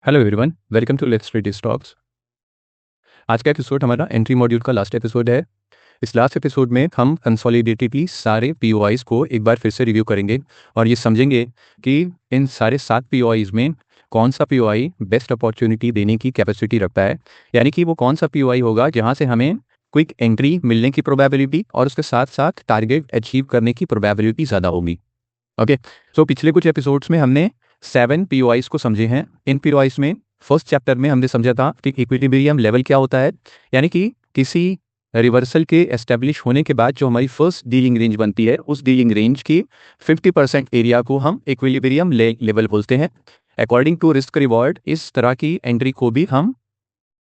Hello everyone, welcome to let's trade stocks. आज का episode हमारा एंट्री मॉड्यूल का लास्ट एपिसोड है। इस लास्ट एपिसोड में हम कंसोलिडेटेडली सारे पीओआईज को एक बार फिर से रिव्यू करेंगे और ये समझेंगे कि इन सारे 7 पीओआईज में कौन सा पीओआई बेस्ट अपॉर्चुनिटी देने की कैपेसिटी रखता है, यानी कि वो कौन सा पीओआई होगा जहाँ से हमें क्विक एंट्री मिलने की प्रोबेबिलिटी और उसके साथ साथ टारगेट अचीव करने की प्रोबेबिलिटी ज़्यादा होगी। ओके, सो पिछले कुछ एपिसोड्स में हमने 7 पीओआईज को समझे हैं। इन पीओआईज में फर्स्ट चैप्टर में हमने समझा था कि इक्विलिब्रियम लेवल क्या होता है, यानी कि किसी रिवर्सल के एस्टेब्लिश होने के बाद जो हमारी फर्स्ट डीलिंग रेंज बनती है उस डीलिंग रेंज की 50% एरिया को हम इक्विलिब्रियम लेवल बोलते हैं। अकॉर्डिंग टू रिस्क रिवॉर्ड इस तरह की एंट्री को भी हम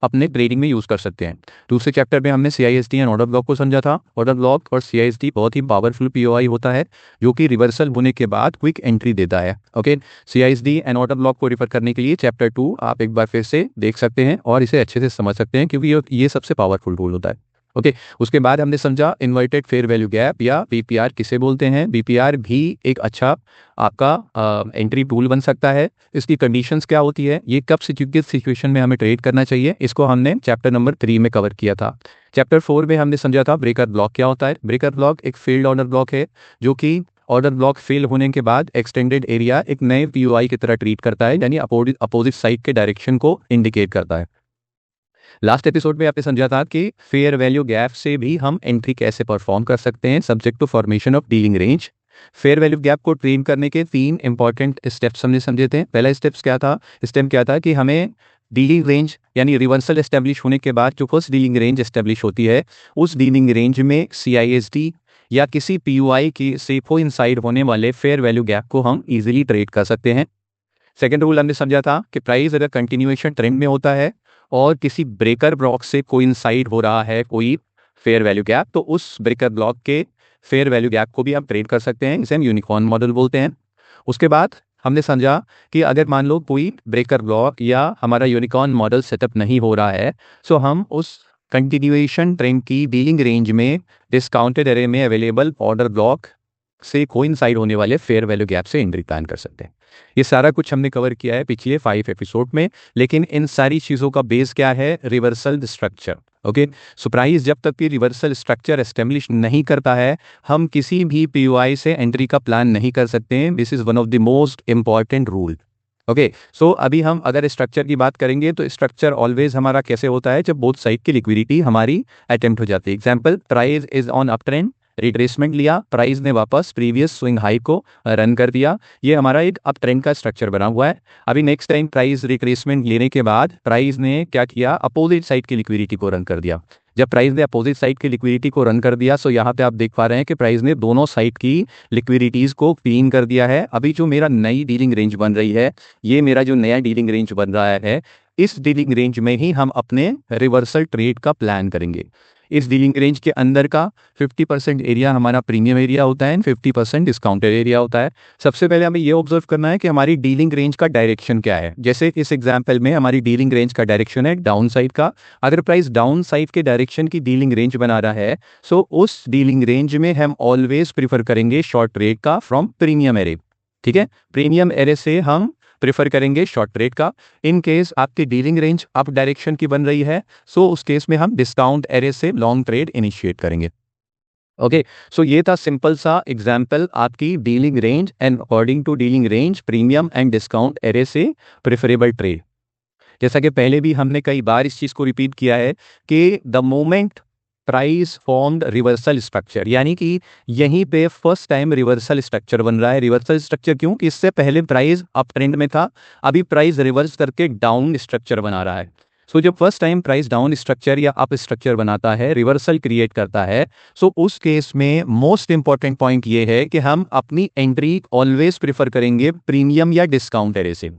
अपने ट्रेडिंग में यूज़ कर सकते हैं। दूसरे चैप्टर में हमने CISD एंड ऑर्डर ब्लॉक को समझा था। ऑर्डर ब्लॉक और CISD बहुत ही पावरफुल पीओआई होता है जो कि रिवर्सल होने के बाद क्विक एंट्री देता है। Okay, CISD and order block को रिफर करने के लिए चैप्टर 2 आप एक बार फिर से देख सकते हैं और इसे अच्छे से समझ सकते हैं क्योंकि ये सबसे पावरफुल टूल होता है। ओके, उसके बाद हमने समझा इन्वर्टेड फेयर वैल्यू गैप या BPR किसे बोलते हैं। BPR भी एक अच्छा आपका एंट्री टूल बन सकता है। इसकी कंडीशंस क्या होती है, ये कब किस सिचुएशन में हमें ट्रेड करना चाहिए, इसको हमने चैप्टर नंबर 3 में कवर किया था। चैप्टर 4 में हमने समझा था ब्रेकर ब्लॉक क्या होता है। ब्रेकर ब्लॉक एक फील्ड ऑर्डर ब्लॉक है जो कि ऑर्डर ब्लॉक फेल होने के बाद एक्सटेंडेड एरिया एक नए पीओआई की तरह ट्रीट करता है, यानी अपोजिट साइड के डायरेक्शन को इंडिकेट करता है। लास्ट एपिसोड में आपने समझा था कि फेयर वैल्यू गैप से भी हम एंट्री कैसे परफॉर्म कर सकते हैं subject to formation of dealing range. Fair value gap को ट्रेन करने के 3 इंपॉर्टेंट स्टेप्स हमने समझे थे। पहला स्टेप क्या था कि हमें डीलिंग रेंज यानी रिवर्सल एस्टेब्लिश होने के बाद जो फर्स्ट डीलिंग रेंज एस्टेब्लिश होती है उस डीलिंग रेंज में CISD या किसी पीओआई की से कोइंसाइड होने वाले फेयर वैल्यू गैप को हम इजीली ट्रेड कर सकते हैं। सेकेंड रूल हमने समझा था कि प्राइस अगर कंटिन्यूएशन ट्रेंड में होता है और किसी ब्रेकर ब्लॉक से कोइंसाइड हो रहा है कोई फेयर वैल्यू गैप, तो उस ब्रेकर ब्लॉक के फेयर वैल्यू गैप को भी हम ट्रेड कर सकते हैं, इसे हम यूनिकॉर्न मॉडल बोलते हैं। उसके बाद हमने समझा कि अगर मान लो कोई ब्रेकर ब्लॉक या हमारा यूनिकॉर्न मॉडल सेटअप नहीं हो रहा है, सो हम उस कंटिन्यूएशन ट्रेंड की डीलिंग रेंज में डिस्काउंटेड एरे में अवेलेबल ऑर्डर ब्लॉक से कोइंसाइड होने वाले फेयर वैल्यू गैप से एंट्री प्लान कर सकते हैं। ये सारा कुछ हमने कवर किया है पिछले 5 एपिसोड में, लेकिन इन सारी चीज़ों का बेस क्या है, reversal structure. Okay, so price जब तक कि रिवर्सल स्ट्रक्चर एस्टेब्लिश नहीं करता है हम किसी भी पीओआई से एंट्री का प्लान नहीं कर सकते हैं। This is one of the most important rule. Okay, so अभी हम अगर स्ट्रक्चर की बात करेंगे तो स्ट्रक्चर ऑलवेज हमारा कैसे होता है, जब बोथ साइड की लिक्विडिटी हमारी अटेम्प्ट हो जाती है। Example, price is on up trend, retracement लिया, प्राइस ने वापस प्रीवियस स्विंग हाई को रन कर दिया, ये हमारा एक अप ट्रेंड का स्ट्रक्चर बना हुआ है। अभी नेक्स्ट टाइम प्राइस रिट्रेसमेंट लेने के बाद प्राइस ने क्या किया, अपोजिट साइड की लिक्विडिटी को रन कर दिया। जब प्राइस ने अपोजिट साइड की लिक्विडिटी को रन कर दिया, सो यहाँ पे आप देख पा रहे हैं कि प्राइस ने दोनों साइड की लिक्विडिटीज को क्लीन कर दिया है। अभी जो मेरा नई डीलिंग रेंज बन रही है, ये मेरा जो नया डीलिंग रेंज बन रहा है, इस डीलिंग रेंज में ही हम अपने रिवर्सल ट्रेड का प्लान करेंगे। इस डीलिंग रेंज के अंदर का 50% एरिया हमारा प्रीमियम एरिया होता है, 50% डिस्काउंटेड एरिया होता है। सबसे पहले हमें ये ऑब्जर्व करना है कि हमारी डीलिंग रेंज का डायरेक्शन क्या है। जैसे इस एग्जांपल में हमारी डीलिंग रेंज का डायरेक्शन है डाउन साइड का। अगर प्राइस डाउन साइड के डायरेक्शन की डीलिंग रेंज बना रहा है, सो उस डीलिंग रेंज में हम ऑलवेज प्रीफर करेंगे शॉर्ट ट्रेड का फ्रॉम प्रीमियम एरे। ठीक है, प्रीमियम एरे से हम प्रेफर करेंगे शॉर्ट ट्रेड का। इन केस आपकी डीलिंग रेंज अप डायरेक्शन की बन रही है, सो उस केस में हम डिस्काउंट एरे से लॉन्ग ट्रेड इनिशिएट करेंगे। ओके, सो ये था सिंपल सा एग्जांपल आपकी dealing range and according to dealing range premium and discount array से प्रेफरेबल ट्रेड। जैसा कि पहले भी हमने कई बार इस चीज को रिपीट किया है कि the moment price formed reversal structure, यानी कि यहीं पे फर्स्ट टाइम रिवर्सल स्ट्रक्चर बन रहा है। रिवर्सल स्ट्रक्चर क्यों, कि इससे पहले प्राइस अप ट्रेंड में था, अभी प्राइस रिवर्स करके डाउन स्ट्रक्चर बना रहा है। सो जब first time price down structure या अप स्ट्रक्चर बनाता है, रिवर्सल क्रिएट करता है, सो उस केस में मोस्ट इंपॉर्टेंट पॉइंट ये है कि हम अपनी एंट्री ऑलवेज प्रेफर करेंगे प्रीमियम या डिस्काउंट एरे से।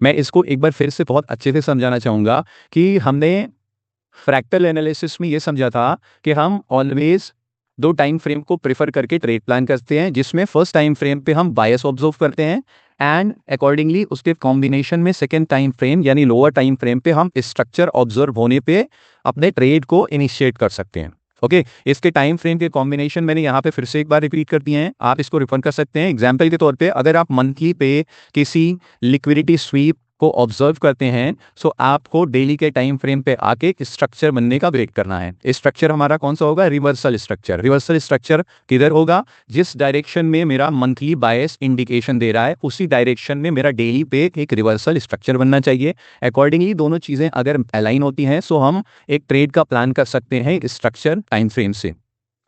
मैं इसको एक बार फिर से बहुत अच्छे से समझाना चाहूँगा कि हमने फ्रैक्टल एनालिसिस में ये समझा था कि हम ऑलवेज 2 टाइम फ्रेम को प्रेफर करके ट्रेड प्लान करते हैं, जिसमें फर्स्ट टाइम फ्रेम पे हम बायस ऑब्जर्व करते हैं एंड अकॉर्डिंगली उसके कॉम्बिनेशन में सेकेंड टाइम फ्रेम यानी लोअर टाइम फ्रेम पे हम स्ट्रक्चर ऑब्जर्व होने पे अपने ट्रेड को इनिशिएट कर सकते हैं। ओके, इसके टाइम फ्रेम के कॉम्बिनेशन मैंने यहाँ पे फिर से एक बार रिपीट कर दिए हैं, आप इसको रिफर कर सकते हैं। एग्जाम्पल के तौर पे अगर आप मंथली पे किसी लिक्विडिटी स्वीप को ऑब्जर्व करते हैं, सो आपको डेली के टाइम फ्रेम पे आके स्ट्रक्चर बनने का वेट करना है। स्ट्रक्चर हमारा कौन सा होगा? Reversal structure. रिवर्सल स्ट्रक्चर किधर होगा? जिस डायरेक्शन में मेरा मंथली बायस इंडिकेशन दे रहा है उसी डायरेक्शन में मेरा डेली पे एक रिवर्सल स्ट्रक्चर बनना चाहिए। अकॉर्डिंगली दोनों चीज़ें अगर अलाइन होती हैं सो हम एक ट्रेड का प्लान कर सकते हैं स्ट्रक्चर टाइम फ्रेम से।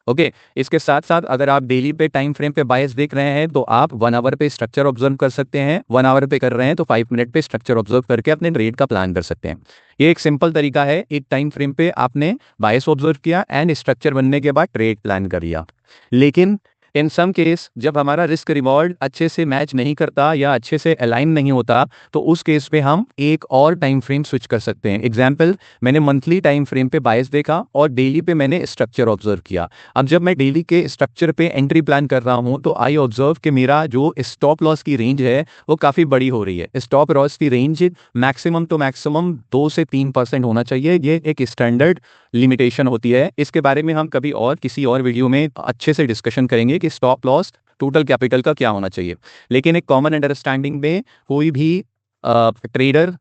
ओके, इसके साथ साथ अगर आप डेली पे टाइम फ्रेम पे बायस देख रहे हैं तो आप 1 आवर पे स्ट्रक्चर ऑब्जर्व कर सकते हैं। 1 आवर पे कर रहे हैं तो 5 मिनट पे स्ट्रक्चर ऑब्जर्व करके अपने ट्रेड का प्लान कर सकते हैं। ये एक सिंपल तरीका है। एक टाइम फ्रेम पे आपने बायस ऑब्जर्व किया एंड स्ट्रक्चर बनने के बाद ट्रेड प्लान कर लिया। लेकिन इन सम केस जब हमारा रिस्क रिवॉर्ड अच्छे से मैच नहीं करता या अच्छे से अलाइन नहीं होता तो उस केस पे हम एक और टाइम फ्रेम स्विच कर सकते हैं। एग्जाम्पल, मैंने मंथली टाइम फ्रेम पे बायस देखा और डेली पे मैंने स्ट्रक्चर ऑब्जर्व किया। अब जब मैं डेली के स्ट्रक्चर पे एंट्री प्लान कर रहा हूं तो आई ऑब्जर्व कि मेरा जो स्टॉप लॉस की रेंज है वो काफ़ी बड़ी हो रही है। स्टॉप लॉस की रेंज मैक्सिमम टू मैक्सिमम 2 से 3% होना चाहिए। ये एक स्टैंडर्ड लिमिटेशन होती है। इसके बारे में हम कभी और किसी और वीडियो में अच्छे से डिस्कशन करेंगे कि स्टॉप लॉस टोटल कैपिटल का क्या होना चाहिए। लेकिन एक कॉमन अंडरस्टैंडिंग में कोई भी ट्रेडर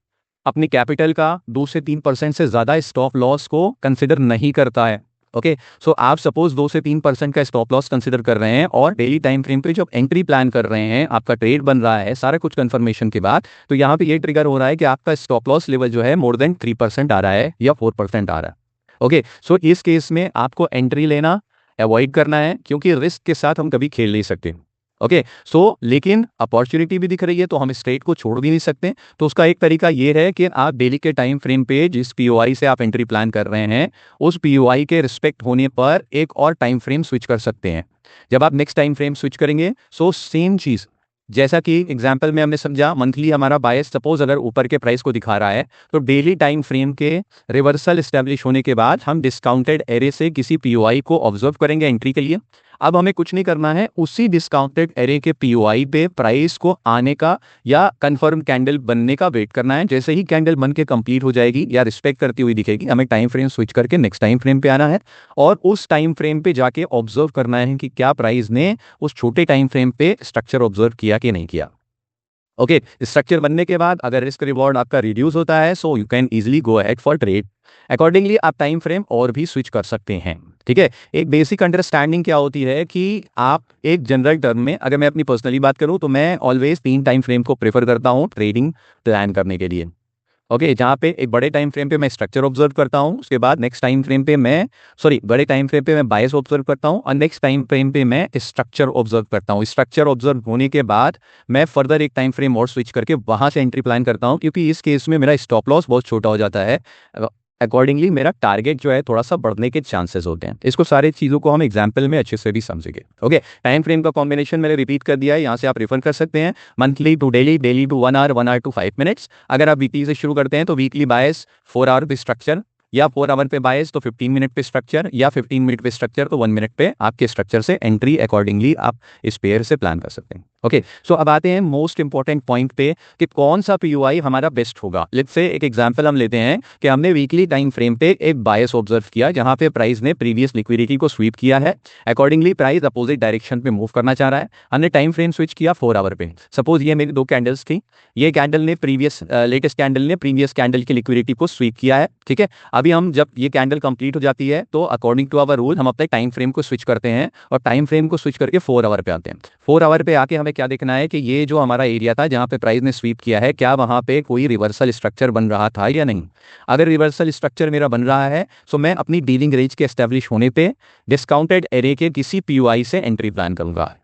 अपनी कैपिटल का 2 से 3% से ज़्यादा स्टॉप लॉस को कंसिडर नहीं करता है। ओके, सो आप सपोज 2 से 3% का स्टॉप लॉस कंसिडर कर रहे हैं और डेली टाइम फ्रेम पे जब एंट्री प्लान कर रहे हैं, आपका ट्रेड बन रहा है सारा कुछ कंफर्मेशन के बाद, तो यहाँ पे ये ट्रिगर हो रहा है कि आपका स्टॉप लॉस लेवल जो है मोर देन 3% आ रहा है या 4% आ रहा है। ओके, सो इस केस में आपको एंट्री लेना अवॉइड करना है क्योंकि रिस्क के साथ हम कभी खेल नहीं सकते। ओके, सो लेकिन अपॉर्चुनिटी भी दिख रही है तो हम इस ट्रेड को छोड़ भी नहीं सकते। तो उसका एक तरीका ये है कि आप डेली के टाइम फ्रेम पे जिस पीओआई से आप एंट्री प्लान कर रहे हैं उस पीओआई के रिस्पेक्ट होने पर एक और टाइम फ्रेम स्विच कर सकते हैं। जब आप नेक्स्ट टाइम फ्रेम स्विच करेंगे सो सेम चीज़, जैसा कि एग्जाम्पल में हमने समझा, मंथली हमारा बायस सपोज अगर ऊपर के प्राइस को दिखा रहा है तो डेली टाइम फ्रेम के रिवर्सल एस्टेब्लिश होने के बाद हम डिस्काउंटेड एरे से किसी पीओआई को ऑब्जर्व करेंगे एंट्री के लिए। अब हमें कुछ नहीं करना है, उसी डिस्काउंटेड एरे के पीओआई पे प्राइस को आने का या कंफर्म कैंडल बनने का वेट करना है। जैसे ही कैंडल बन के कंप्लीट हो जाएगी या रिस्पेक्ट करती हुई दिखेगी, हमें टाइम फ्रेम स्विच करके नेक्स्ट टाइम फ्रेम पे आना है और उस टाइम फ्रेम पे जाके ऑब्जर्व करना है कि क्या प्राइस ने उस छोटे टाइम फ्रेम पे स्ट्रक्चर ऑब्जर्व किया कि नहीं किया। ओके, स्ट्रक्चर बनने के बाद अगर रिस्क रिवॉर्ड आपका रिड्यूस होता है so you can easily go ahead for trade. Accordingly आप टाइम फ्रेम और भी स्विच कर सकते हैं। ठीक है, एक बेसिक अंडरस्टैंडिंग क्या होती है कि आप एक जनरल टर्म में, अगर मैं अपनी पर्सनली बात करूं तो मैं ऑलवेज 3 टाइम फ्रेम को प्रेफर करता हूं ट्रेडिंग प्लान करने के लिए। ओके, जहाँ पे एक बड़े टाइम फ्रेम पे मैं स्ट्रक्चर ऑब्जर्व करता हूँ, उसके बाद नेक्स्ट टाइम फ्रेम पे बड़े टाइम फ्रेम पे मैं बायस ऑब्जर्व करता हूँ और नेक्स्ट टाइम फ्रेम पे मैं स्ट्रक्चर ऑब्जर्व करता हूँ। स्ट्रक्चर ऑब्जर्व होने के बाद मैं फर्दर एक टाइम फ्रेम और स्विच करके वहाँ से एंट्री प्लान करता हूँ क्योंकि इस केस में मेरा स्टॉप लॉस बहुत छोटा हो जाता है। अकॉर्डिंगली मेरा टारगेट जो है थोड़ा सा बढ़ने के चांसेस होते हैं। इसको सारी चीज़ों को हम एग्जाम्पल में अच्छे से भी समझेंगे। ओके, टाइम फ्रेम का कॉम्बिनेशन मैंने रिपीट कर दिया है, यहाँ से आप रेफर कर सकते हैं। Monthly to daily, daily to 1 hour, 1 hour to 5 minutes. अगर आप वीकली से शुरू करते हैं तो वीकली बायस 4 आवर पे स्ट्रक्चर या 4 आवर पे बायस तो 15 मिनट पे स्ट्रक्चर या 15 मिनट पे स्ट्रक्चर तो 1 मिनट पे आपके स्ट्रक्चर से एंट्री अकॉर्डिंगली आप इस पेयर से प्लान कर सकते हैं। ओके, सो अब आते हैं मोस्ट इंपॉर्टेंट पॉइंट पे कि कौन सा पीओआई हमारा बेस्ट होगा। लेट्स से एक एग्जांपल हम लेते हैं कि हमने वीकली टाइम फ्रेम पे एक बायस ऑब्जर्व किया जहां पे प्राइस ने प्रीवियस लिक्विडिटी को स्वीप किया है। अकॉर्डिंगली प्राइस अपोजिट डायरेक्शन पे मूव करना चाह रहा है। हमने टाइम फ्रेम स्विच किया 4 आवर पे। सपोज ये मेरी 2 कैंडल्स थी, ये कैंडल ने लेटेस्ट कैंडल ने प्रीवियस कैंडल की लिक्विडिटी को स्वीप किया है। ठीक है, अभी हम जब ये कैंडल कंप्लीट हो जाती है तो अकॉर्डिंग टू आवर रूल हम अपने टाइम फ्रेम को स्विच करते हैं और टाइम फ्रेम को स्विच करके 4 आवर पे आते हैं। 4 आवर पे आके हमें क्या देखना है कि ये जो हमारा एरिया था जहां पे प्राइस ने स्वीप किया है, क्या वहां पे कोई रिवर्सल स्ट्रक्चर बन रहा था या नहीं। अगर रिवर्सल स्ट्रक्चर मेरा बन रहा है तो मैं अपनी डीलिंग रेंज के एस्टेब्लिश होने पे डिस्काउंटेड एरे के किसी पीओआई से एंट्री प्लान करूंगा।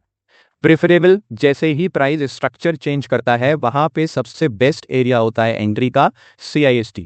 प्रेफरेबल, जैसे ही प्राइस स्ट्रक्चर चेंज करता है वहां पे सबसे बेस्ट एरिया होता है एंट्री का CIST।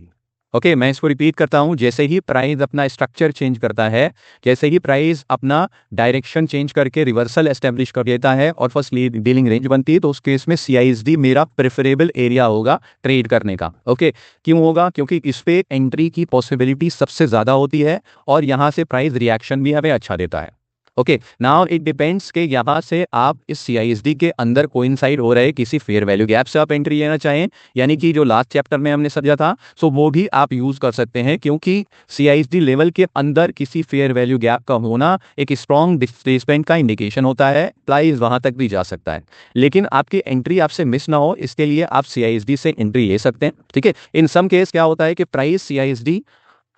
ओके, मैं इसको रिपीट करता हूं, जैसे ही प्राइस अपना स्ट्रक्चर चेंज करता है, जैसे ही प्राइस अपना डायरेक्शन चेंज करके रिवर्सल एस्टेब्लिश कर देता है और फर्स्ट डीलिंग रेंज बनती है तो उस केस में CISD मेरा प्रेफरेबल एरिया होगा ट्रेड करने का। ओके, क्यों होगा? क्योंकि इस पे एंट्री की पॉसिबिलिटी सबसे ज़्यादा होती है और यहाँ से प्राइस रिएक्शन भी हमें अच्छा देता है। ओके, नाउ इट डिपेंड्स कि यहाँ से आप इस CISD के अंदर कोइंसाइड हो रहे किसी फेयर वैल्यू गैप से आप एंट्री लेना चाहें, यानी कि जो लास्ट चैप्टर में हमने समझा था, सो वो भी आप यूज़ कर सकते हैं, क्योंकि CISD लेवल के अंदर किसी फेयर वैल्यू गैप का होना एक स्ट्रॉन्ग डिस्प्लेसमेंट का इंडिकेशन होता है, प्राइस वहाँ तक भी जा सकता है। लेकिन आपकी एंट्री आपसे मिस ना हो, इसके लिए आप CISD से एंट्री ले सकते हैं, ठीक है। इन सम केस क्या होता है कि प्राइस CISD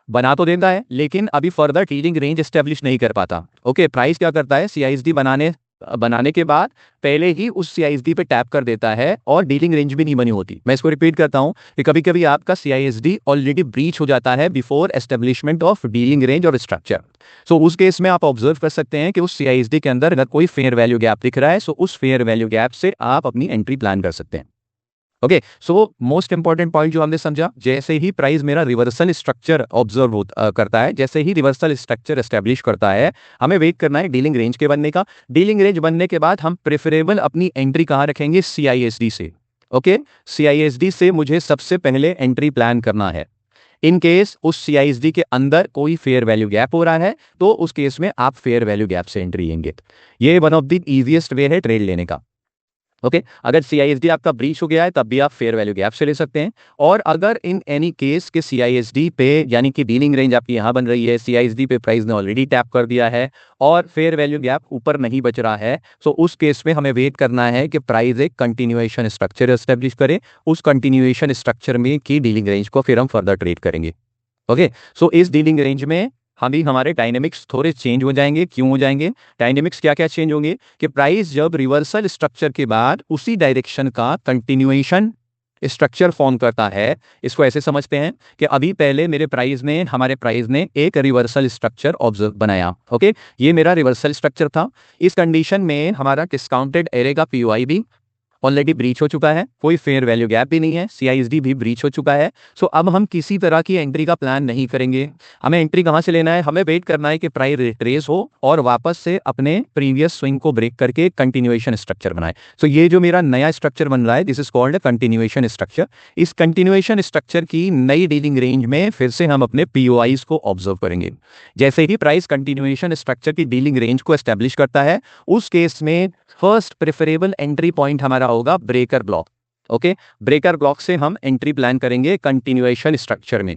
बना तो देता है, लेकिन अभी फर्दर ट्रेडिंग रेंज एस्टेब्लिश नहीं कर पाता। ओके, प्राइस क्या करता है, CISD बनाने के बाद पहले ही उस CISD पे टैप कर देता है और डीलिंग रेंज भी नहीं बनी होती। मैं इसको रिपीट करता हूं कि कभी कभी आपका CISD ऑलरेडी ब्रीच हो जाता है before establishment of dealing range और स्ट्रक्चर। सो उस केस में आप ऑब्जर्व कर सकते हैं कि उस CISD के अंदर अगर कोई फेयर वैल्यू गैप दिख रहा है, सो उस फेयर वैल्यू गैप से आप अपनी एंट्री प्लान कर सकते हैं। Okay, so most important point जो हमने समझा, जैसे ही प्राइस मेरा रिवर्सल स्ट्रक्चर ऑब्जर्व करता है, जैसे ही रिवर्सल स्ट्रक्चर एस्टेब्लिश करता है, हमें वेट करना है डीलिंग रेंज के बनने का। डीलिंग रेंज बनने के बाद हम प्रेफरेबल अपनी एंट्री कहाँ रखेंगे, CISD से। ओके, CISD से मुझे सबसे पहले एंट्री प्लान करना है। इन केस उस CISD के अंदर कोई फेयर वैल्यू गैप हो रहा है, तो उस केस में आप फेयर वैल्यू गैप से एंट्री लेंगे। ये one of the easiest way है ट्रेड लेने का। ओके, अगर CISD आपका ब्रीच हो गया है, तब भी आप फेयर वैल्यू गैप से ले सकते हैं। और अगर इन एनी केस के CISD पे, यानी कि डीलिंग रेंज आपकी यहाँ बन रही है, CISD पे प्राइस ने ऑलरेडी टैप कर दिया है और फेयर वैल्यू गैप ऊपर नहीं बच रहा है, सो उस केस में hमें वेट करना है कि प्राइस एक कंटिन्यूएशन स्ट्रक्चर एस्टेब्लिश करे। उस कंटिन्यूएशन स्ट्रक्चर में की डीलिंग रेंज को फिर हम फर्दर ट्रेड करेंगे। ओके, सो इस डीलिंग रेंज में हमारे डायनेमिक्स थोड़े चेंज हो जाएंगे। क्यों हो जाएंगे, डायनेमिक्स क्या क्या चेंज होंगे कि प्राइस जब रिवर्सल स्ट्रक्चर के बाद उसी डायरेक्शन का कंटिन्यूएशन स्ट्रक्चर फॉर्म करता है, इसको ऐसे समझते हैं कि अभी पहले हमारे प्राइस ने एक रिवर्सल स्ट्रक्चर ऑब्जर्व बनाया। ओके, ये मेरा रिवर्सल स्ट्रक्चर था। इस कंडीशन में हमारा डिस्काउंटेड एरे का POI भी ऑलरेडी ब्रीच हो चुका है, कोई फेयर वैल्यू गैप भी नहीं है, CISD भी ब्रीच हो चुका है। सो अब हम किसी तरह की एंट्री का प्लान नहीं करेंगे। हमें एंट्री कहाँ से लेना है, हमें वेट करना है कि प्राइस रिट्रेस हो और वापस से अपने प्रीवियस स्विंग को ब्रेक करके कंटिन्यूएशन स्ट्रक्चर बनाए। सो ये जो मेरा नया स्ट्रक्चर बन रहा है, this is called continuation structure. इस कंटिन्यूएशन स्ट्रक्चर की नई डीलिंग रेंज में फिर से हम अपने POIs को ऑब्जर्व करेंगे। जैसे ही प्राइस कंटिन्यूएशन स्ट्रक्चर की डीलिंग रेंज को एस्टेब्लिश करता है, उस केस में फर्स्ट प्रेफरेबल एंट्री पॉइंट हमारा होगा breaker block. Okay, breaker block से हम एंट्री प्लान करेंगे कंटिन्यूएशन स्ट्रक्चर में।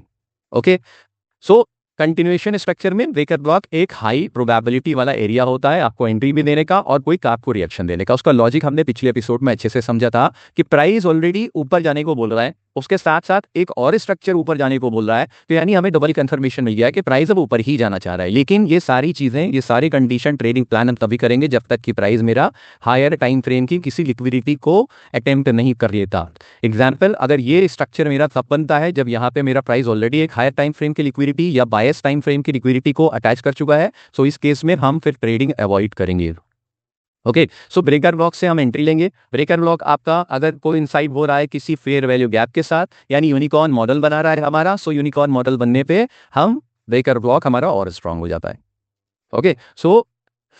ओके, सो कंटिन्यूएशन स्ट्रक्चर में ब्रेकर ब्लॉक एक हाई प्रोबेबिलिटी वाला एरिया होता है आपको एंट्री भी देने का और कोई आपको रिएक्शन देने का। उसका लॉजिक हमने पिछले एपिसोड में अच्छे से समझा था कि प्राइस ऑलरेडी ऊपर जाने को बोल रहा है, उसके साथ साथ एक और स्ट्रक्चर ऊपर जाने को बोल रहा है, तो यानी हमें डबल कंफर्मेशन मिल गया है कि प्राइस अब ऊपर ही जाना चाह रहा है। लेकिन ये सारी चीजें, ये सारी कंडीशन ट्रेडिंग प्लान हम तभी करेंगे जब तक कि प्राइस मेरा हायर टाइम फ्रेम की किसी लिक्विडिटी को अटेम्प्ट नहीं कर लेता। एग्जाम्पल, अगर ये स्ट्रक्चर मेरा तब बनता है जब यहाँ पे मेरा प्राइस ऑलरेडी एक हायर टाइम फ्रेम की लिक्विडिटी या बायस टाइम फ्रेम की लिक्विडिटी को अटैच कर चुका है, सो इस केस में हम फिर ट्रेडिंग अवॉइड करेंगे। ओके, सो ब्रेकर ब्लॉक से हम एंट्री लेंगे। ब्रेकर ब्लॉक आपका अगर कोई इंसाइड हो रहा है किसी फेयर वैल्यू गैप के साथ, यानी यूनिकॉर्न मॉडल बना रहा है हमारा, सो यूनिकॉर्न मॉडल बनने पे हम ब्रेकर ब्लॉक हमारा और स्ट्रांग हो जाता है। ओके, सो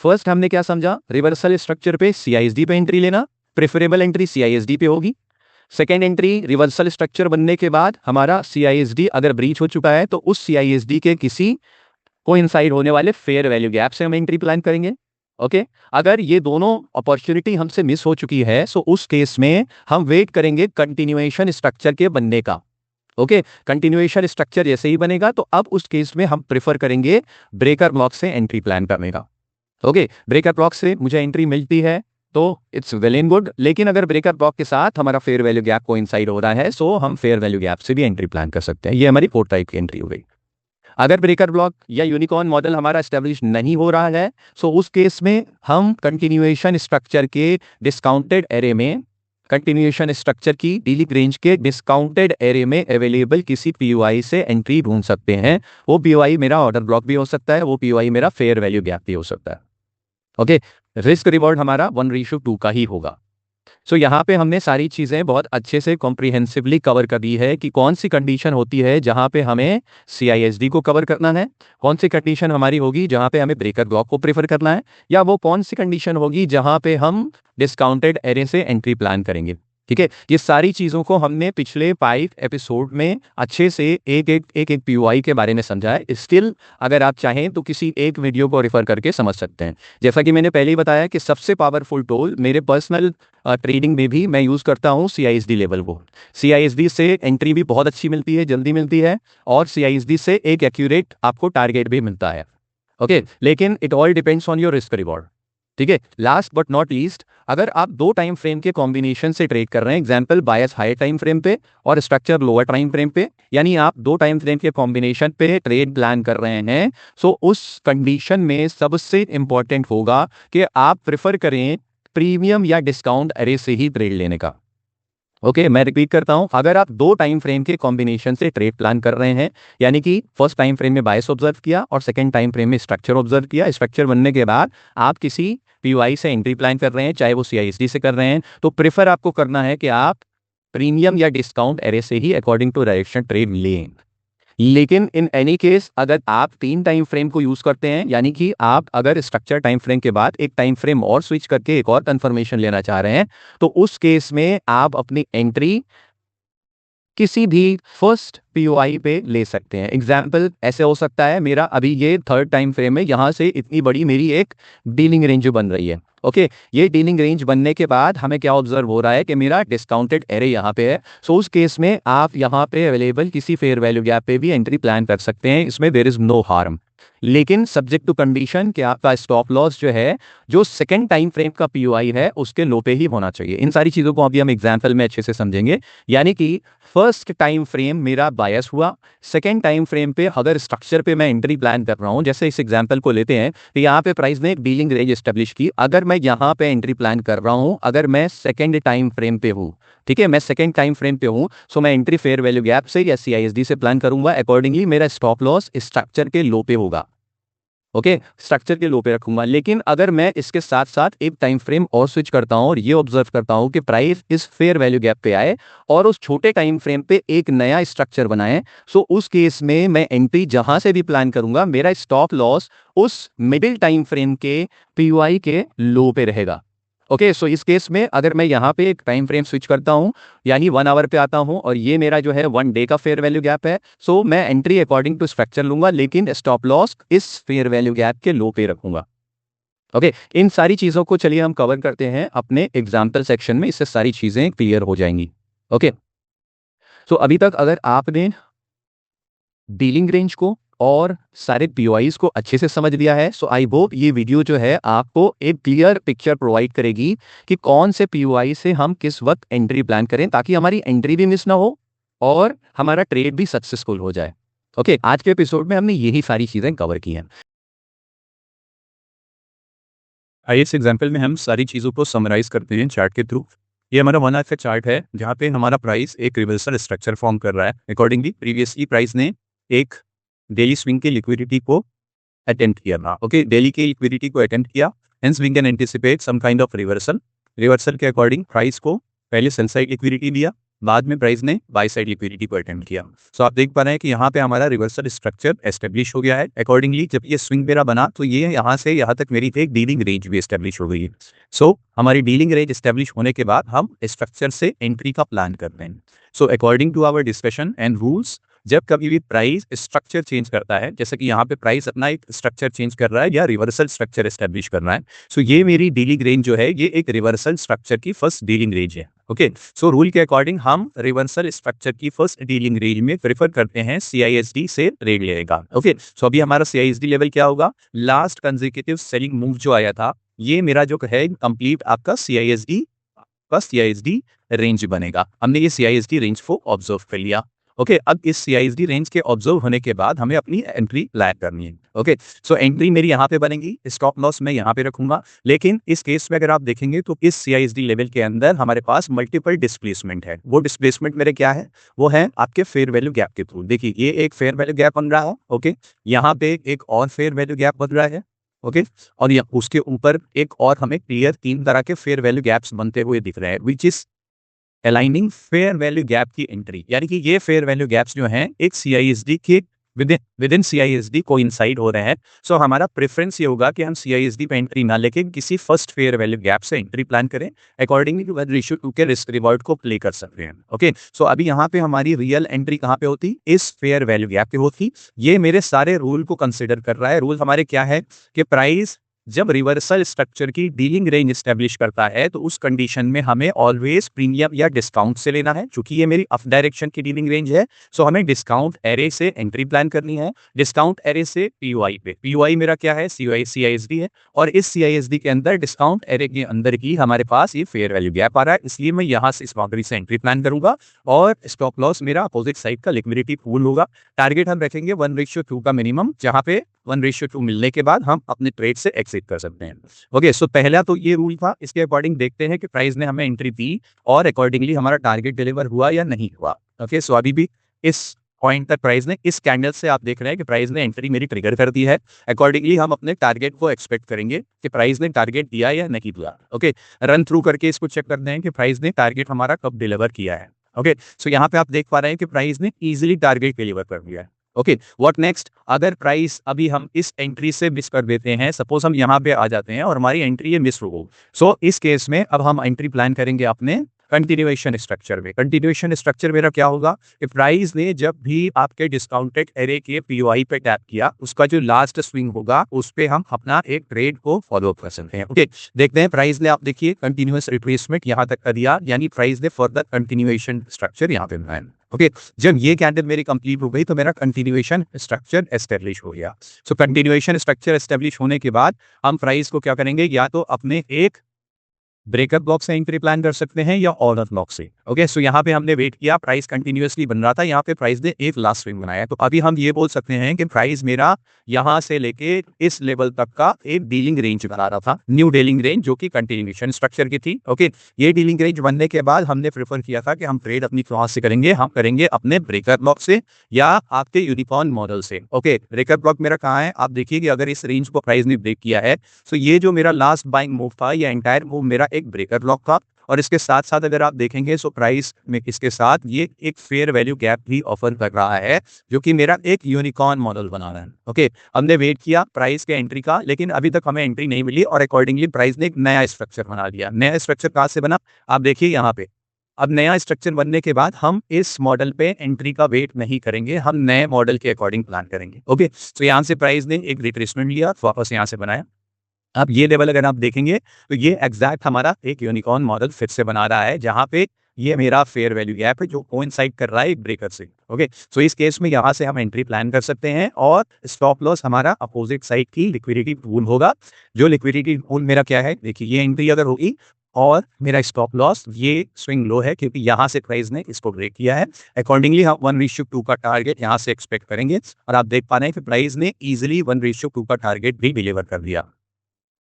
फर्स्ट हमने क्या समझा, रिवर्सल स्ट्रक्चर पे CISD पे एंट्री लेना, प्रेफरेबल एंट्री CISD पे होगी। सेकेंड एंट्री, रिवर्सल स्ट्रक्चर बनने के बाद हमारा CISD अगर ब्रीच हो चुका है, तो उस CISD के किसी कोइंसाइड होने वाले फेयर वैल्यू गैप से हम एंट्री प्लान करेंगे। ओके, अगर ये दोनों अपॉर्चुनिटी हमसे मिस हो चुकी है, सो उस केस में हम वेट करेंगे कंटिन्यूएशन स्ट्रक्चर के बनने का। ओके, कंटिन्यूएशन स्ट्रक्चर जैसे ही बनेगा, तो अब उस केस में हम प्रेफर करेंगे ब्रेकर ब्लॉक से एंट्री प्लान करने का। ओके, ब्रेकर ब्लॉक से मुझे एंट्री मिलती है तो इट्स वेल एंड गुड, लेकिन अगर ब्रेकर ब्लॉक के साथ हमारा फेयर वैल्यू गैप कोइंसाइड हो रहा है, सो हम फेयर वैल्यू गैप से भी एंट्री प्लान कर सकते हैं। ये हमारी 4 टाइप की एंट्री हो गई। अगर ब्रेकर ब्लॉक या यूनिकॉर्न मॉडल हमारा एस्टेब्लिश नहीं हो रहा है, सो उस केस में हम कंटिन्यूएशन स्ट्रक्चर के डिस्काउंटेड एरे में, कंटिन्यूएशन स्ट्रक्चर की डीलिंग रेंज के डिस्काउंटेड एरे में अवेलेबल किसी POI से एंट्री ढूंढ सकते हैं। वो POI मेरा ऑर्डर ब्लॉक भी हो सकता है, वो POI मेरा फेयर वैल्यू गैप भी हो सकता है। ओके, रिस्क रिवॉर्ड हमारा 1:2 का ही होगा। सो यहाँ पे हमने सारी चीज़ें बहुत अच्छे से कॉम्प्रिहेंसिवली कवर कर दी है कि कौन सी कंडीशन होती है जहाँ पे हमें CISD को कवर करना है, कौन सी कंडीशन हमारी होगी जहाँ पे हमें ब्रेकर ब्लॉक को प्रेफर करना है, या वो कौन सी कंडीशन होगी जहाँ पे हम डिस्काउंटेड एरे से एंट्री प्लान करेंगे। ठीक है, ये सारी चीज़ों को हमने पिछले 5 एपिसोड में अच्छे से एक पीओआई के बारे में समझा है। स्टिल अगर आप चाहें तो किसी एक वीडियो को रेफर करके समझ सकते हैं। जैसा कि मैंने पहले ही बताया कि सबसे पावरफुल टूल मेरे पर्सनल ट्रेडिंग में भी मैं यूज़ करता हूँ CISD लेवल को। CISD से एंट्री भी बहुत अच्छी मिलती है, जल्दी मिलती है, और CISD से एक एक्यूरेट आपको टारगेट भी मिलता है। ओके, लेकिन it all depends on your risk reward. ठीक है, लास्ट बट नॉट लीस्ट, अगर आप दो टाइम फ्रेम के कॉम्बिनेशन से ट्रेड कर रहे हैं, एग्जांपल बायस हाई टाइम फ्रेम पे और स्ट्रक्चर लोअर टाइम फ्रेम पे, यानी आप दो टाइम फ्रेम के कॉम्बिनेशन पे ट्रेड प्लान कर रहे हैं, सो उस कंडीशन में सबसे इंपॉर्टेंट होगा कि आप प्रेफर करें प्रीमियम या डिस्काउंट एरे से ही ट्रेड लेने का। ओके, मैं रिपीट करता हूं, अगर आप दो टाइम फ्रेम के कॉम्बिनेशन से ट्रेड प्लान कर रहे हैं, यानी कि फर्स्ट टाइम फ्रेम में बायस ऑब्जर्व किया और सेकंड टाइम फ्रेम में स्ट्रक्चर ऑब्जर्व किया, स्ट्रक्चर बनने के बाद आप किसी पीओआई से एंट्री प्लान कर रहे हैं, चाहे वो CISD से कर रहे हैं, तो प्रेफर आपको करना है कि आप प्रीमियम या डिस्काउंट एरे से ही अकॉर्डिंग टू डायरेक्शन ट्रेड लें। लेकिन इन एनी केस अगर आप तीन टाइम फ्रेम को यूज करते हैं, यानी कि आप अगर स्ट्रक्चर टाइम फ्रेम के बाद एक टाइम फ्रेम और स्विच करके एक और कंफर्मेशन लेना चाह रहे हैं, तो उस केस में आप अपनी एंट्री किसी भी फर्स्ट पीओआई पे ले सकते हैं। एग्जाम्पल ऐसे हो सकता है, मेरा अभी ये थर्ड टाइम फ्रेम है, यहाँ से इतनी बड़ी मेरी एक डीलिंग रेंज बन रही है। ओके, ये डीलिंग रेंज बनने के बाद हमें क्या ऑब्जर्व हो रहा है कि मेरा डिस्काउंटेड एरे यहाँ पे है। सो उस केस में आप यहाँ पे अवेलेबल किसी फेयर वैल्यू गैप पे भी एंट्री प्लान कर सकते हैं, इसमें देयर इज नो हार्म, लेकिन सब्जेक्ट टू कंडीशन कि आपका स्टॉप लॉस जो है, जो सेकंड टाइम फ्रेम का पीओआई है, उसके लो पे ही होना चाहिए। इन सारी चीजों को अभी हम एग्जांपल में अच्छे से समझेंगे। यानी कि फर्स्ट टाइम फ्रेम मेरा बायस हुआ, सेकंड टाइम फ्रेम पे अगर स्ट्रक्चर पे मैं एंट्री प्लान कर रहा हूं, जैसे इस एग्जांपल को लेते हैं, तो यहाँ पे प्राइस ने एक डीलिंग रेंज एस्टेब्लिश की, अगर मैं यहाँ पे एंट्री प्लान कर रहा हूं, अगर मैं सेकंड टाइम फ्रेम पे हूँ, ठीक है, मैं सेकंड टाइम फ्रेम पे हूँ, सो मैं एंट्री फेयर वैल्यू गैप से या CISD से प्लान करूंगा, अकॉर्डिंगली मेरा स्टॉप लॉस स्ट्रक्चर के लो पे होगा। ओके, स्ट्रक्चर के लो पे रखूंगा। लेकिन अगर मैं इसके साथ साथ एक टाइम फ्रेम और स्विच करता हूं और ये ऑब्जर्व करता हूं कि प्राइस इस फेयर वैल्यू गैप पे आए और उस छोटे टाइम फ्रेम पे एक नया स्ट्रक्चर बनाए, सो उस केस में मैं एंट्री जहां से भी प्लान करूंगा, मेरा स्टॉप लॉस उस मिडिल टाइम फ्रेम के पीओआई के लो पे रहेगा। ओके, सो इस केस में अगर मैं यहाँ पे एक टाइम फ्रेम स्विच करता हूँ, यानी 1 आवर पे आता हूँ, और ये मेरा जो है 1 डे का फेयर वैल्यू गैप है, सो मैं एंट्री अकॉर्डिंग टू स्ट्रक्चर लूंगा, लेकिन स्टॉप लॉस इस फेयर वैल्यू गैप के लो पे रखूंगा। ओके, इन सारी चीजों को चलिए हम कवर करते हैं अपने एग्जाम्पल सेक्शन में, इससे सारी चीजें क्लियर हो जाएंगी। ओके, सो अभी तक अगर आपने डीलिंग रेंज को और सारे पीओआईज को अच्छे से समझ लिया है, सो आई होप ये वीडियो जो है आपको एक क्लियर पिक्चर प्रोवाइड करेगी कि कौन से पीओआई से हम किस वक्त एंट्री प्लान करें, ताकि हमारी एंट्री भी मिस ना हो और हमारा ट्रेड भी सक्सेसफुल हो जाए। ओके, आज के एपिसोड में हमने यही सारी चीजें कवर की हैं। आइए इस एग्जाम्पल में हम सारी चीज़ों को समराइज करते हैं चार्ट के थ्रू। ये हमारा 1 आवर का चार्ट है, जहाँ पे हमारा प्राइस एक रिवर्सल स्ट्रक्चर फॉर्म कर रहा है। अकॉर्डिंगली प्रीवियसली प्राइस ने एक डेली स्विंग की लिक्विडिटी को अटेम्प्ट किया था। ओके, डेली की लिक्विडिटी को अटेम्प्ट किया, hence we can anticipate some kind of reversal. Reversal के अकॉर्डिंग प्राइस को पहले सेल साइड लिक्विडिटी दिया, बाद में प्राइस ने बाय साइड लिक्विडिटी को अटेम्प्ट किया। सो आप देख पा रहे हैं कि यहाँ पे हमारा रिवर्सल स्ट्रक्चर एस्टेब्लिश हो गया है। अकॉर्डिंगली जब ये स्विंग मेरा बना, तो ये यहाँ से यहाँ तक मेरी एक डीलिंग रेंज भी एस्टेब्लिश हो गई है। सो हमारी डीलिंग रेंज एस्टेब्लिश होने के बाद हम स्ट्रक्चर से एंट्री का प्लान करते हैं। So according to our discussion and rules, जब कभी भी प्राइस स्ट्रक्चर चेंज करता है, जैसे कि यहाँ पे प्राइस अपना एक स्ट्रक्चर चेंज कर रहा है या रिवर्सल स्ट्रक्चर एस्टेब्लिश कर रहा है, सो ये मेरी डीलिंग रेंज जो है, ये एक रिवर्सल स्ट्रक्चर की फर्स्ट डीलिंग रेंज है। ओके, सो रूल के अकॉर्डिंग हम रिवर्सल स्ट्रक्चर की फर्स्ट डीलिंग रेंज में प्रेफर करते हैं CISD से ट्रेड लेगा। ओके, सो अभी हमारा CISD लेवल क्या होगा, लास्ट कंसेक्यूटिव सेलिंग मूव जो आया था, ये मेरा जो है कंप्लीट आपका CISD रेंज बनेगा। हमने ये CISD रेंज को ऑब्जर्व कर लिया। ओके, अब इस CISD रेंज के ऑब्जर्व होने के बाद हमें अपनी एंट्री प्लान करनी है। ओके, सो एंट्री मेरी यहाँ पे बनेगी, स्टॉप लॉस मैं यहाँ पे रखूंगा। लेकिन इस केस में अगर आप देखेंगे तो इस CISD लेवल के अंदर हमारे पास मल्टीपल डिस्प्लेसमेंट है। वो डिस्प्लेसमेंट मेरे क्या है, वो है आपके फेयर वैल्यू गैप के थ्रू। देखिए, ये एक फेयर वैल्यू गैप बन रहा है। ओके, यहाँ पे एक और फेयर वैल्यू गैप बन रहा है। ओके, और उसके ऊपर एक और हमें क्लियर 3 तरह के फेयर वैल्यू गैप्स बनते हुए दिख रहे हैं, which is aligning fair value gap की एंट्री। यानी कि ये फेयर वैल्यू गैप्स जो हैं, एक CISD के विद इन CISD कोइंसाइड हो रहे हैं। सो हमारा प्रेफरेंस ये होगा कि हम CISD पे एंट्री ना लेके किसी फर्स्ट फेयर वैल्यू गैप से एंट्री प्लान करें, अकॉर्डिंगली 1:2 के रिस्क रिवॉर्ड को प्ले कर सकते हैं। ओके, सो अभी यहाँ पे हमारी रियल एंट्री कहाँ पे होती, इस फेयर वैल्यू गैप पे होती। ये मेरे सारे रूल को कंसिडर कर रहा है। रूल हमारे क्या है कि प्राइस जब रिवर्सल स्ट्रक्चर की डीलिंग रेंज एस्टेब्लिश करता है तो उस कंडीशन में हमें ऑलवेज प्रीमियम या डिस्काउंट से लेना है, क्योंकि ये मेरी अप डायरेक्शन की डीलिंग रेंज है। सो हमें डिस्काउंट एरे से एंट्री प्लान करनी है, डिस्काउंट एरे से POI पे। POI मेरा क्या है, CISD है, और इस CISD के अंदर डिस्काउंट एरे के अंदर ही हमारे पास ये फेयर वैल्यू गैप आ रहा है, इसलिए मैं यहाँ से इस बाउंड्री से एंट्री प्लान करूंगा। और स्टॉप लॉस मेरा अपोजिट साइड का लिक्विडिटी पूल होगा। टारगेट हम रखेंगे 1:2 का मिनिमम, जहां पे 1:2 मिलने के बाद हम अपने ट्रेड से एग्जिट कर सकते हैं। ओके, सो पहला तो ये रूल था। इसके अकॉर्डिंग देखते हैं कि प्राइस ने हमें एंट्री दी और अकॉर्डिंगली हमारा टारगेट डिलीवर हुआ या नहीं हुआ। ओके, सो अभी भी इस पॉइंट तक प्राइस ने, इस कैंडल से आप देख रहे हैं कि प्राइस ने एंट्री मेरी ट्रिगर कर दी है। अकॉर्डिंगली हम अपने टारगेट को एक्सपेक्ट करेंगे कि प्राइस ने टारगेट दिया या नहीं दिया। ओके, रन थ्रू करके इसको चेक करते हैं कि प्राइस ने टारगेट हमारा कब डिलीवर किया है। ओके, सो यहाँ पे आप देख पा रहे हैं कि प्राइस ने इजिली टारगेट डिलीवर कर दिया है। ओके, व्हाट नेक्स्ट, अगर प्राइस अभी हम इस एंट्री से मिस कर देते हैं, सपोज हम यहाँ पे आ जाते हैं और हमारी एंट्री ये मिस हो गई, सो इस केस में अब हम एंट्री प्लान करेंगे अपने कंटिन्यूएशन स्ट्रक्चर में। कंटिन्यूएशन स्ट्रक्चर मेरा क्या होगा कि प्राइस ने जब भी आपके डिस्काउंटेड एरे के POI पे टैप किया, उसका जो लास्ट स्विंग होगा उस पे हम अपना एक ट्रेड को फॉलो कर सकते हैं। ओके, देखते हैं प्राइस ने, आप देखिए कंटिन्यूअस रिट्रेसमेंट यहाँ तक कर दिया, यानी प्राइस ने फर्दर कंटिन्यूएशन स्ट्रक्चर यहाँ पे बनाया। ओके, जब ये कैंडल मेरी कंप्लीट हो गई तो मेरा कंटिन्यूएशन स्ट्रक्चर एस्टेब्लिश हो गया। सो कंटिन्यूएशन स्ट्रक्चर एस्टेब्लिश होने के बाद हम प्राइस को क्या करेंगे, या तो अपने एक ब्रेकअप ब्लॉक से एंट्री प्लान कर सकते हैं या ऑर्डर ब्लॉक से। ओके, सो यहाँ पे हमने वेट किया, प्राइस कंटिन्यूअसली बन रहा था, यहाँ पे प्राइस ने एक लास्ट स्विंग बनाया। तो अभी हम ये बोल सकते हैं कि प्राइस मेरा यहाँ से लेके इस लेवल तक का एक डीलिंग रेंज बना रहा था, न्यू डीलिंग रेंज, जो कि कंटिन्यूएशन स्ट्रक्चर की थी। ओके, ये डीलिंग रेंज बनने के बाद हमने प्रेफर किया था कि हम ट्रेड अपनी कहाँ से करेंगे, हम करेंगे अपने ब्रेकर ब्लॉक से या आपके यूनिकॉर्न मॉडल से। ओके, ब्रेकर ब्लॉक मेरा कहाँ है, आप देखिए कि अगर इस रेंज को प्राइस ने ब्रेक किया है, तो ये जो मेरा लास्ट बाइंग मूव था, ये एंटायर मूव मेरा एक ब्रेकर ब्लॉक था। और इसके साथ साथ अगर आप देखेंगे सो प्राइस में इसके साथ ये एक फेयर वैल्यू गैप भी ऑफर कर रहा है, जो कि मेरा एक यूनिकॉर्न मॉडल बना रहा है। ओके, हमने वेट किया प्राइस के एंट्री का, लेकिन अभी तक हमें एंट्री नहीं मिली और अकॉर्डिंगली प्राइस ने एक नया स्ट्रक्चर बना लिया। नया स्ट्रक्चर कहाँ से बना, आप देखिए यहाँ पे। अब नया स्ट्रक्चर बनने के बाद हम इस मॉडल पे एंट्री का वेट नहीं करेंगे, हम नए मॉडल के अकॉर्डिंग प्लान करेंगे। ओके, तो यहाँ से प्राइस ने एक रिट्रेसमेंट लिया, वापस यहाँ से बनाया। अब ये लेवल अगर आप देखेंगे तो ये एग्जैक्ट हमारा एक यूनिकॉर्न मॉडल फिर से बना रहा है, जहां पे ये मेरा फेयर वैल्यू गैप है जो कोइंसाइड कर रहा है एक ब्रेकर से। ओके, सो इस केस में यहां से हम एंट्री प्लान कर सकते हैं और स्टॉप लॉस हमारा अपोजिट साइड की लिक्विडिटी पूल होगा। जो लिक्विडिटी पूल मेरा क्या है, देखिए ये एंट्री अगर होगी और मेरा स्टॉप लॉस ये स्विंग लो है, क्योंकि यहाँ से प्राइस ने इसको ब्रेक किया है। अकॉर्डिंगली हम 1:2 का टारगेट यहाँ से एक्सपेक्ट करेंगे और आप देख पा रहे हैं कि प्राइस ने इजिली 1:2 का टारगेट भी डिलीवर कर दिया।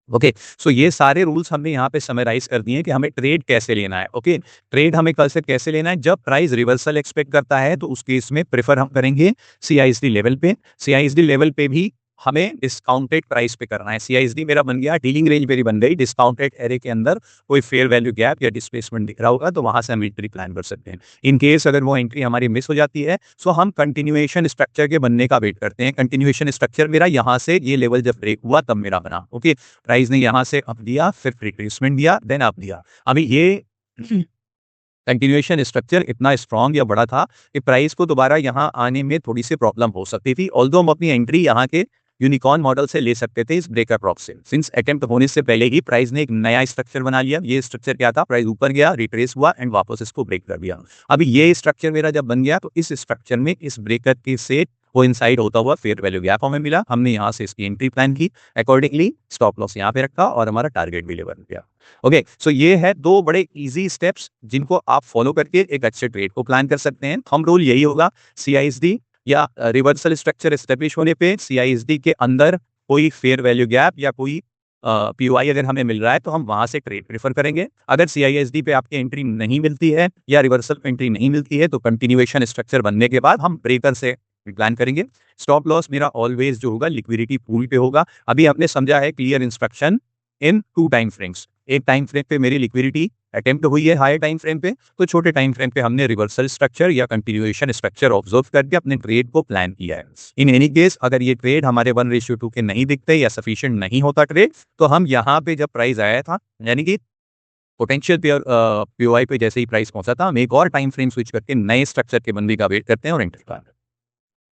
ओके, सो ये सारे रूल्स हमने यहाँ पे समराइज कर दिए कि हमें ट्रेड कैसे लेना है। ओके, ट्रेड हमें कल से कैसे लेना है, जब प्राइस रिवर्सल एक्सपेक्ट करता है तो उस केस में प्रेफर हम करेंगे CISD लेवल पे। CISD लेवल पे भी हमें डिस्काउंटेड प्राइस पे करना है। CISD मेरा बन गया, डीलिंग रेंज मेरी बन गई, डिस्काउंटेड एरे के अंदर कोई फेयर वैल्यू गैप या डिस्प्लेसमेंट दिख रहा होगा तो वहां से हम एंट्री प्लान कर सकते हैं। इन केस अगर वो एंट्री हमारी मिस हो जाती है, सो हम कंटिन्यूएशन स्ट्रक्चर के बनने का वेट करते हैं। कंटिन्यूएशन स्ट्रक्चर मेरा यहाँ से ये लेवल जब ब्रेक हुआ तब मेरा बना। ओके, प्राइस ने यहाँ से अप दिया, फिर रिट्रेसमेंट दिया, देन अप दिया। अभी ये कंटिन्यूएशन स्ट्रक्चर इतना स्ट्रांग या बड़ा था कि प्राइस को दोबारा यहाँ आने में थोड़ी सी प्रॉब्लम हो सकती थी, ऑल्दो हम अपनी एंट्री यहाँ के यूनिकॉर्न मॉडल से ले सकते थे इस ब्रेकर ब्लॉक से। सिंस अटेम्प्ट होने से पहले ही प्राइस ने एक नया स्ट्रक्चर बना लिया। ये स्ट्रक्चर क्या था, प्राइस ऊपर गया, रिट्रेस हुआ एंड वापस इसको ब्रेक कर दिया। अभी ये स्ट्रक्चर मेरा जब बन गया तो इस स्ट्रक्चर में इस ब्रेकर के से कोइंसाइड होता हुआ फेयर वैल्यू गैप हमें मिला, हमने यहाँ से इसकी एंट्री प्लान की, अकॉर्डिंगली स्टॉप लॉस यहाँ पे रखा और हमारा टारगेट भी डिलीवर किया। ओके, सो ये है दो बड़े इजी स्टेप्स जिनको आप फॉलो करके एक अच्छे ट्रेड को प्लान कर सकते हैं। थंब रूल यही होगा, CISD या रिवर्सल स्ट्रक्चर एस्टेब्लिश होने पे CISD के अंदर कोई फेयर वैल्यू गैप या कोई POI अगर हमें मिल रहा है तो हम वहां से ट्रेड प्रेफर करेंगे। अगर CISD पे आपकी एंट्री नहीं मिलती है या रिवर्सल पे एंट्री नहीं मिलती है तो कंटिन्यूएशन स्ट्रक्चर बनने के बाद हम ब्रेकर से प्लान करेंगे। स्टॉप लॉस मेरा ऑलवेज जो होगा लिक्विडिटी पूल पे होगा। अभी हमने समझा है क्लियर इंस्ट्रक्शन इन 2 टाइम फ्रेम्स। एक टाइम फ्रेम पे मेरी लिक्विडिटी अटेम्प्ट हुई है हायर टाइम फ्रेम पे, तो छोटे टाइम फ्रेम पे हमने रिवर्सल स्ट्रक्चर या कंटिन्यूएशन स्ट्रक्चर ऑब्जर्व करके अपने ट्रेड को प्लान किया है। इन एनी केस अगर ये ट्रेड हमारे 1:2 के नहीं दिखते या सफिशिएंट नहीं होता ट्रेड, तो हम यहाँ पे जब प्राइस आया था यानी कि पोटेंशियल पेयर पीओआई पे जैसे ही प्राइस पहुंचा था, हम एक और टाइम फ्रेम स्विच करके नए स्ट्रक्चर के बनने का वेट करते हैं और एंट्री करते हैं।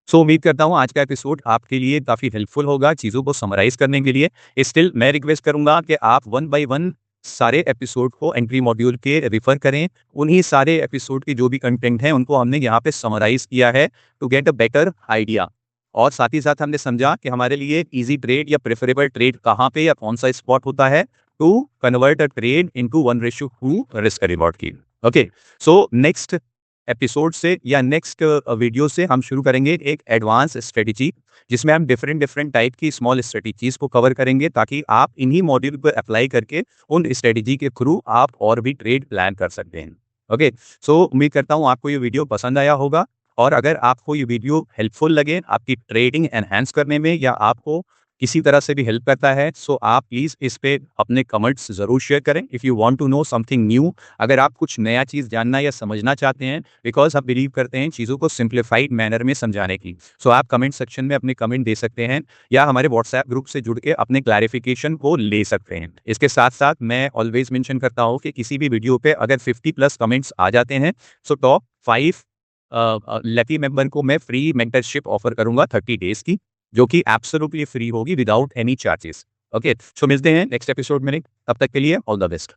सो उम्मीद करता हूं आज का एपिसोड आपके लिए काफी हेल्पफुल होगा चीजों को समराइज करने के लिए। स्टिल मैं रिक्वेस्ट करूंगा कि आप 1 बाय 1 सारे एपिसोड को एंट्री मॉड्यूल के रेफर करें। उन्हीं सारे एपिसोड के जो भी कंटेंट हैं उनको हमने यहाँ पे समराइज किया है to get a better idea. और साथ ही साथ हमने समझा कि हमारे लिए इजी ट्रेड या प्रेफरेबल ट्रेड कहाँ पे या कौन सा स्पॉट होता है to convert a trade into 1:2 risk reward की। ओके, सो नेक्स्ट एपिसोड से या नेक्स्ट वीडियो से हम शुरू करेंगे एक एडवांस स्ट्रेटेजी, जिसमें हम डिफरेंट टाइप की स्मॉल स्ट्रेटेजीज को कवर करेंगे ताकि आप इन्हीं मॉड्यूल पर अप्लाई करके उन स्ट्रेटेजी के थ्रू आप और भी ट्रेड प्लान कर सकते हैं। ओके, सो उम्मीद करता हूँ आपको ये वीडियो पसंद आया होगा, और अगर आपको ये वीडियो हेल्पफुल लगे आपकी ट्रेडिंग एनहांस करने में या आपको किसी तरह से भी हेल्प करता है, सो आप प्लीज़ इस पे अपने कमेंट्स ज़रूर शेयर करें। If you want to know something new, अगर आप कुछ नया चीज़ जानना या समझना चाहते हैं, बिकॉज हम बिलीव करते हैं चीज़ों को सिंप्लीफाइड मैनर में समझाने की, सो आप कमेंट सेक्शन में अपने कमेंट दे सकते हैं या हमारे व्हाट्सएप ग्रुप से जुड़ के अपने क्लैरिफिकेशन को ले सकते हैं। इसके साथ साथ मैं ऑलवेज मेंशन करता हूँ कि किसी भी वीडियो पे अगर 50+ कमेंट्स आ जाते हैं, सो टॉप 5 लकी मेंबर को मैं फ्री मेंटरशिप ऑफर करूंगा 30 डेज की, जो कि एब्सोल्युटली फ्री होगी विदाउट एनी चार्जेस। ओके, सो मिलते हैं नेक्स्ट एपिसोड में, तब तक के लिए ऑल द बेस्ट।